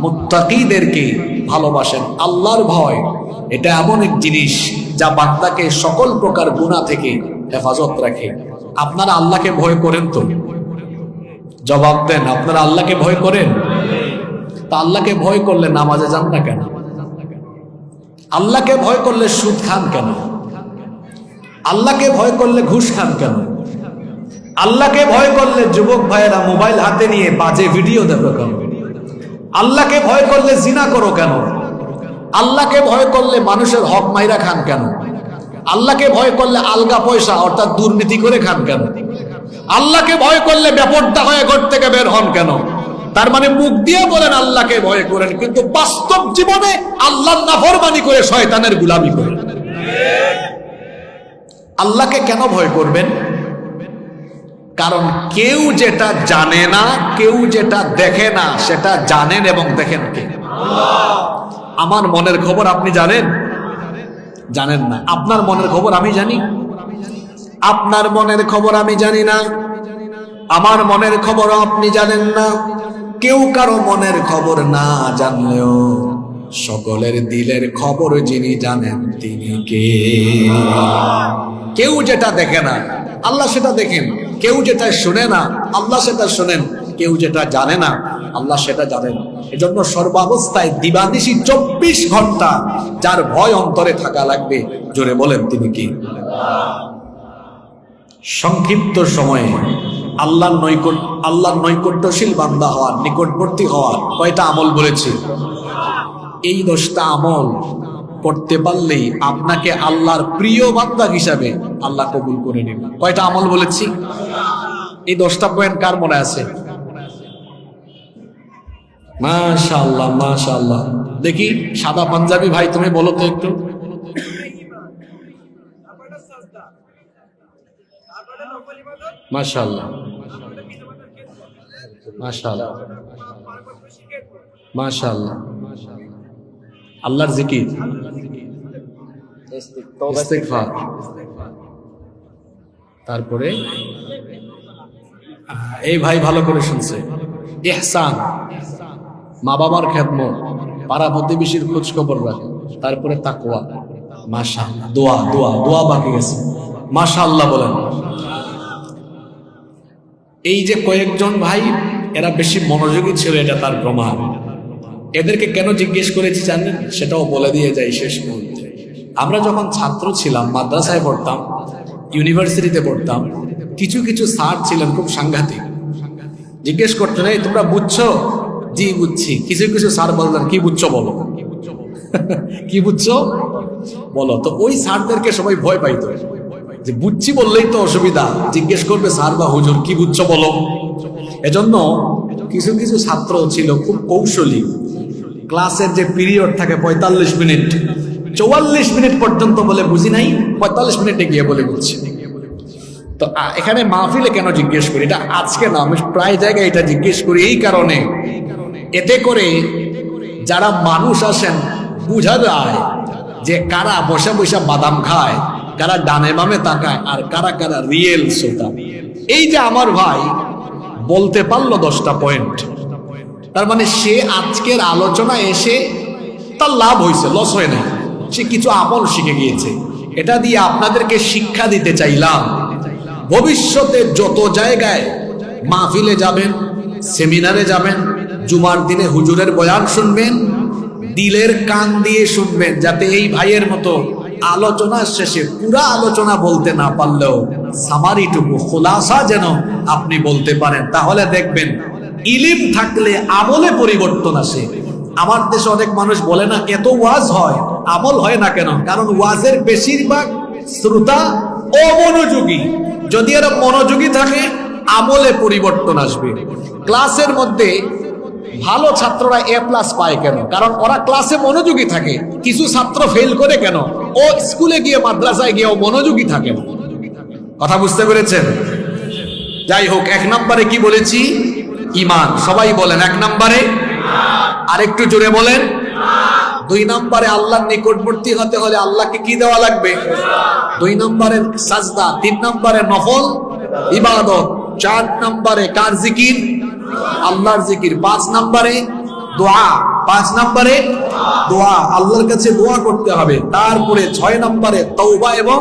মুত্তাকিদেরকে ভালোবাসেন। আল্লাহর ভয় এটা এমন এক জিনিস যা বান্দাকে সকল প্রকার গুনাহ থেকে হেফাজত রাখে। আপনারা আল্লাহকে ভয় করেন তো? জবাব দেন, আপনারা আল্লাহকে ভয় করেন? তা আল্লাহকে ভয় করলে নামাজে যান না কেন? আল্লাহকে ভয় করলে সুদ খান কেন? আল্লাহকে ভয় করলে ঘুষ খান কেন? আল্লাহকে ভয় করলে যুবক ভাইয়েরা মোবাইল হাতে নিয়ে বাজে ভিডিও দেখো কেন? আল্লাহকে ভয় করলে জিনা করো কেন? আল্লাহকে ভয় করলে মানুষের হক মাইরা খান কেন? আল্লাহকে ভয় করলে আলগা পয়সা অর্থাৎ দুর্নীতি করে খান কেন? আল্লাহকে ভয় করলে বেপরদা হয়ে ঘর থেকে বের হন কেন? তার মানে মুখ দিয়ে বলেন আল্লাহকে ভয় করেন, কিন্তু বাস্তব জীবনে আল্লাহর নাফরমানি করে শয়তানের গোলামি করেন। আল্লাহকে কেন ভয় করবেন? কারণ কেউ যেটা জানে না, কেউ যেটা দেখে না, সেটা জানেন এবং দেখেন কে? আমার মনের খবর আপনি জানেন? জানেন না। আপনার মনের খবর আমি জানি? আপনার মনের খবর আমি জানি না, আমার মনের খবর আপনি জানেন না। কেউ কারো মনের খবর না জানলেও সকলের দিলের খবর যিনি জানেন তিনি কে? কেউ যেটা দেখে না আল্লাহ সেটা দেখেন, কেউ যেটা শুনে না আল্লাহ সেটা শোনেন, কেউ যেটা জানে না আল্লাহ সেটা জানেন। এজন্য সর্বাবস্থায় দিবানিশি 24 ঘন্টা যার ভয় অন্তরে থাকা লাগবে, জোরে বলেন তিনি কি? সংক্ষিপ্ত সময়ে আল্লাহর নৈকট্যশীল বান্দা হওয়ার, নিকটবর্তী হওয়ার কয়টা আমল বলেছি? এই 10টা আমল করতে পারলেই আপনাকে আল্লাহর প্রিয় বান্দা হিসাবে আল্লাহ কবুল করে নেবেন। কয়টা আমল বলেছি? এই 10টা পয়েন্ট কার মনে আছে? মাশাআল্লাহ, মাশাআল্লাহ। দেখি সাদা পাঞ্জাবি ভাই, তুমি বলো তো একটু। মাশাআল্লাহ, মাশাআল্লাহ, মাশাআল্লাহ। আল্লাহর জিকির, ইস্তিগফার, তারপরে এই ভাই ভালো করে শুনছে, ইহসান, মা বাবার খেদমত, পাড়া প্রতিবেশীর খোঁজ খবর রাখা, তারপরে তাকওয়া। মাশাআল্লাহ। দোয়া, দোয়া, দোয়া বাকি গেছে। মাশাআল্লাহ বলেন। এই যে কয়েকজন ভাই, এরা বেশি মনোযোগী ছিল, এটা তার প্রমাণ। এদেরকে কেন জিজ্ঞেস করেছি জানেন? সেটাও বলে দিয়ে যাই শেষ মুহূর্তে। আমরা যখন ছাত্র ছিলাম, মাদ্রাসায় পড়তাম, ইউনিভার্সিটিতে পড়তাম, কিছু কিছু স্যার ছিলেন খুব সাংঘাতিক। জিজ্ঞেস করতেন, এই তোমরা বুঝছো? জি বুঝছি। কিছু কিছু স্যার বলতেন, কি বুঝছো বলো। কি বুঝছো বলো। তো ওই স্যারদেরকে সবাই ভয় পাইতো, যে বুঝছি বললেই তো অসুবিধা, জিজ্ঞেস করবে স্যার বা হুজুর কি বুঝছো বলো। এজন্য কিছু কিছু ছাত্র ছিল খুব কৌশলী। ক্লাসের যে পিরিয়ড থাকে 45 মিনিট, 44 মিনিট পর্যন্ত বলে বুঝি নাই, 45 মিনিটে গিয়ে বলে বুঝছি। তো এখানে মাহফিলে কেন জিজ্ঞেস করি, এটা আজকে না, আমি প্রায় জায়গায় এটা জিজ্ঞেস করি এই কারণে, এতে করে যারা মানুষ আসেন বুঝা যায় যে কারা বসে বসে বাদাম খায়, কারা ডানে বামে তাকায়, আর কারা কারা রিয়েল শ্রোতা। এই যে আমার ভাই বলতে পারলো 10টা পয়েন্ট, তার মানে সে আজকের আলোচনা এসে তার লাভ হয়েছে, লস হয় না। সে কিছু আমল শিখে গিয়েছে। এটা দিয়ে আপনাদেরকে শিক্ষা দিতে চাইলাম, ভবিষ্যতে যত জায়গায় মাহফিলে যাবেন, সেমিনারে যাবেন, জুমার দিনে হুজুরের বয়ান শুনবেন, দিলের কান দিয়ে শুনবেন, যাতে এই ভাইয়ের মতো আলোচনার শেষে পুরা আলোচনা বলতে না পারলেও সামারিটুকু খোলাসা যেন আপনি বলতে পারেন। তাহলে দেখবেন ইলিম থাকলে আমলে পরিবর্তন আসে। আমার দেশে অনেক মানুষ বলে না, এত ওয়াজ হয় আমল হয় না কেন? কারণ ওয়াজের বেশিরভাগ শ্রোতা অমনোযোগী। যদি এরা মনোযোগী থাকে আমলে পরিবর্তন আসবে। ক্লাসের মধ্যে ভালো ছাত্ররা এ প্লাস পায় কেন? কারণ ওরা ক্লাসে মনোযোগী থাকে। কিছু ছাত্র ফেল করে কেন? ও স্কুলে গিয়ে মাদ্রাসায় গিয়ে ও মনোযোগী থাকে না। কথা বুঝতে পেরেছেন? যাই হোক, 1 নম্বরে কি বলেছি? ঈমান। সবাই বলেন 1 নম্বরে, আর একটু জোরে বলেন। 2 নম্বরে আল্লাহর নিকটবর্তী হতে হলে আল্লাহকে কি দেওয়া লাগবে? 2 নম্বরে সাজদা, 3 নম্বরে নফল ইবাদত, 4 নম্বরে কার জিকির? আল্লাহর জিকির, 5 নম্বরে দোয়া, 5 নম্বরে দোয়া, আল্লাহর কাছে দোয়া করতে হবে। তারপরে 6 নম্বরে তওবা এবং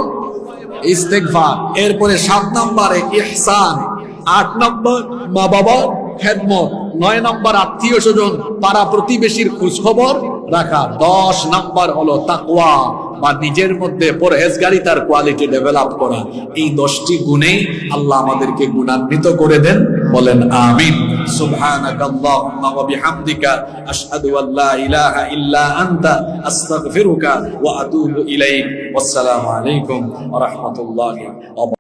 ইস্তেগফার, এরপরে 7 নম্বরে ইহসান, 8 নম্বর মা বাবার খেদমত, 9 নম্বর আত্মীয় স্বজন পাড়া প্রতিবেশীর খোঁজ খবর রাখা, 10 নম্বর হলো তাকওয়া বা নিজের মধ্যে পরহেজগারিতার কোয়ালিটি ডেভেলপ করা। এই 10টি গুণে আল্লাহ আমাদেরকে গুণান্বিত করে দেন, বলেন আমিন। সুবহানাকাল্লাহুম্মা ওয়া বিহামদিকা আশহাদু আল্লা ইলাহা ইল্লা আনতা আস্তাগফিরুকা ওয়া আতুবু ইলাইক। ওয়াসসালামু আলাইকুম ওয়া রাহমাতুল্লাহি ওয়া বারাকাতুহু।